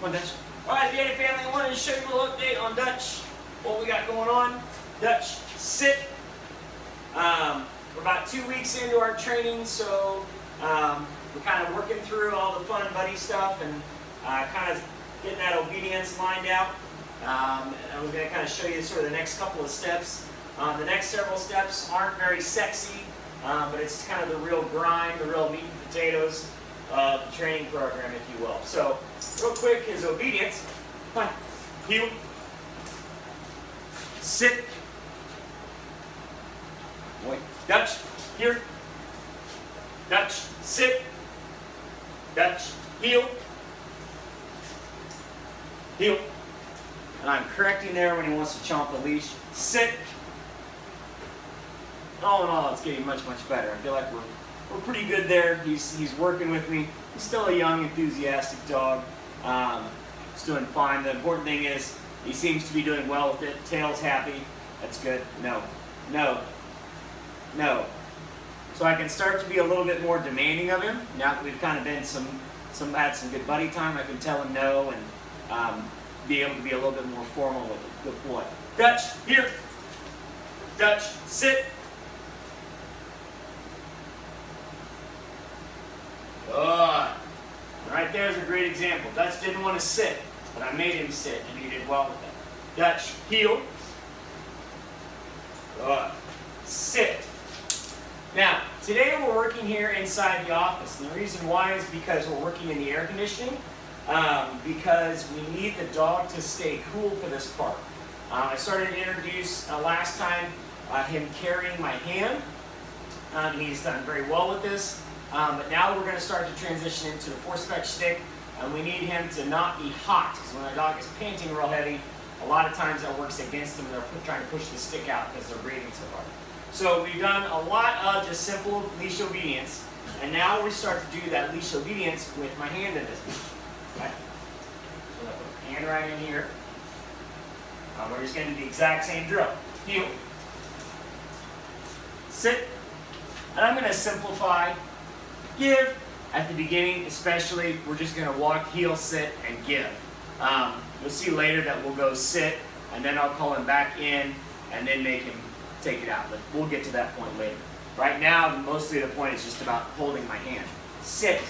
Come on, Dutch. All right, Danny family, I wanted to show you a little update on Dutch, what we got going on. Dutch, sit. We're about 2 weeks into our training, so we're kind of working through all the fun buddy stuff and kind of getting that obedience lined out. And I'm going to kind of show you sort of the next couple of steps. The next several steps aren't very sexy, but it's kind of the real grind, the real meat and potatoes of the training program, if you will. So, real quick is obedience. Come on. Heel. Sit. Wait. Dutch. Here. Dutch. Sit. Dutch. Heel. Heel. And I'm correcting there when he wants to chomp the leash. Sit. All in all, it's getting much, much better. I feel like we're pretty good there. He's working with me. He's still a young, enthusiastic dog. He's doing fine. The important thing is he seems to be doing well with it. Tail's happy. That's good. No. No. No. So I can start to be a little bit more demanding of him. Now that we've kind of been had some good buddy time, I can tell him no and be able to be a little bit more formal with it. Good boy. Dutch, here. Dutch, sit. Good. Right there's a great example. Dutch didn't want to sit, but I made him sit, and he did well with it. Dutch, heel. Good. Sit. Now, today we're working here inside the office, and the reason why is because we're working in the air conditioning, because we need the dog to stay cool for this part. I started to introduce last time him carrying my hand, and he's done very well with this. But now we're going to start to transition into the force fetch stick, and we need him to not be hot, because when a dog is panting real heavy, a lot of times that works against them, and they're trying to push the stick out because they're breathing so hard. So we've done a lot of just simple leash obedience, and now we start to do that leash obedience with my hand in this. Okay? So I put my hand right in here. We're just going to do the exact same drill. Heel. Sit. And I'm going to simplify. Give. At the beginning especially, we're just going to walk, heel, sit, and give. You'll see later that we'll go sit, and then I'll call him back in, and then make him take it out. But we'll get to that point later. Right now, mostly the point is just about holding my hand. Sit.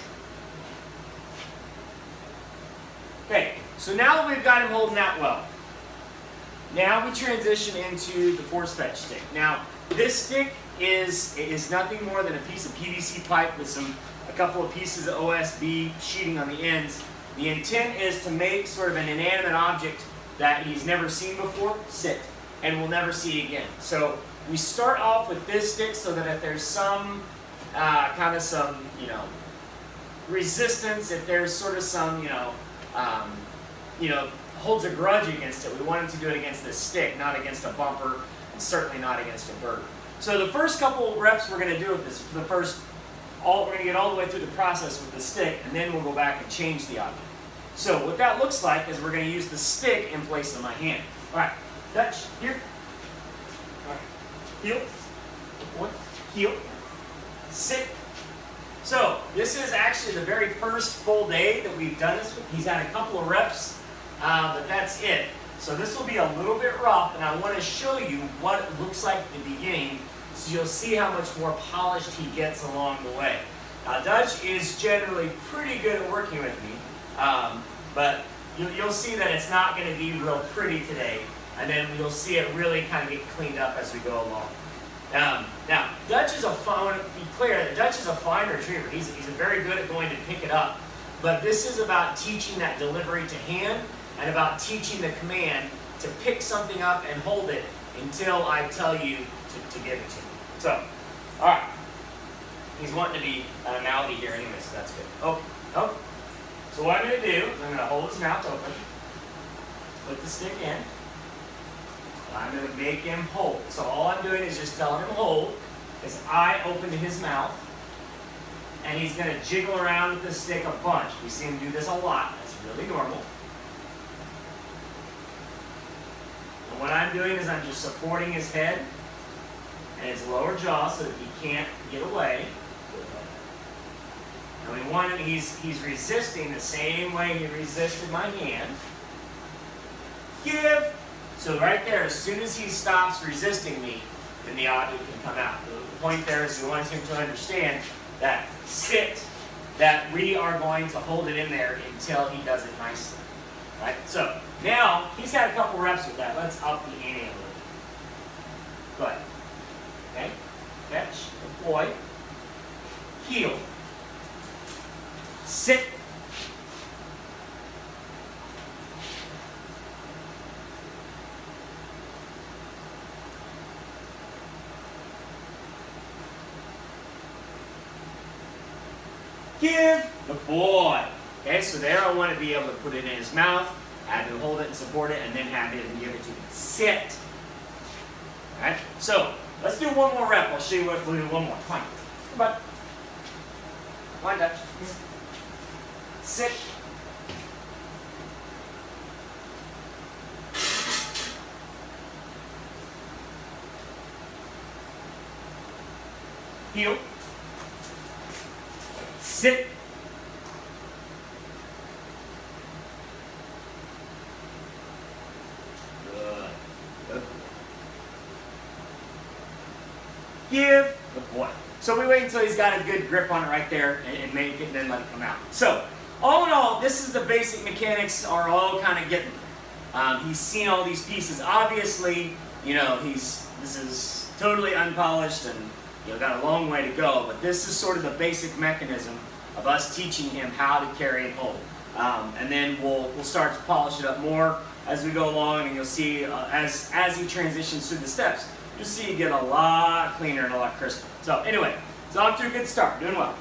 Okay, so now that we've got him holding that well, now we transition into the force fetch stick. Now, this stick is nothing more than a piece of PVC pipe with a couple of pieces of OSB sheeting on the ends. The intent is to make sort of an inanimate object that he's never seen before sit, and will never see again. So we start off with this stick so that if there's some resistance, if there's sort of some holds a grudge against it, we want him to do it against this stick, not against a bumper, and certainly not against a bird. So the first couple reps we're going to do with this, we're going to get all the way through the process with the stick, and then we'll go back and change the object. So what that looks like is we're going to use the stick in place of my hand. All right, Dutch, here. All right, heel, one, heel, sit. So this is actually the very first full day that we've done this with. He's had a couple of reps, but that's it. So this will be a little bit rough, and I want to show you what it looks like at the beginning, so you'll see how much more polished he gets along the way. Now, Dutch is generally pretty good at working with me, but you'll see that it's not going to be real pretty today, and then you'll see it really kind of get cleaned up as we go along. Now, Dutch is I want to be clear that Dutch is a fine retriever. He's very good at going to pick it up, but this is about teaching that delivery to hand, and about teaching the command to pick something up and hold it until I tell you to give it to me. So, all right. He's wanting to be mouthy here anyway, so that's good. Oh. So what I'm going to do is I'm going to hold his mouth open, put the stick in, and I'm going to make him hold. So all I'm doing is just telling him hold, his eye open to his mouth, and he's going to jiggle around with the stick a bunch. We see him do this a lot. That's really normal. What I'm doing is I'm just supporting his head and his lower jaw so that he can't get away. And we want him, he's resisting the same way he resisted my hand. Give. So right there, as soon as he stops resisting me, then the object can come out. The point there is we want him to understand that sit, that we are going to hold it in there until he does it nicely. Right? So now he's had a couple reps with that. Let's up the ante a little bit. Go ahead. Okay? Fetch, deploy, heel, sit. Give the boy. Okay, so there I want to be able to put it in his mouth, have him hold it and support it, and then have him give it to me. Sit. Alright, so let's do one more rep. I'll show you what we'll do one more. Come on. Come on. Come on, Dutch. Sit. Heel. Sit. Good. Give the boy. So we wait until he's got a good grip on it right there and make it and then let it come out. So all in all, this is the basic mechanics are all kind of getting. He's seen all these pieces. Obviously, you know, this is totally unpolished and got a long way to go, but this is sort of the basic mechanism of us teaching him how to carry and hold. And then we'll start to polish it up more as we go along, and you'll see as he transitions through the steps, you'll see it get a lot cleaner and a lot crisper. So anyway, it's off to a good start. Doing well.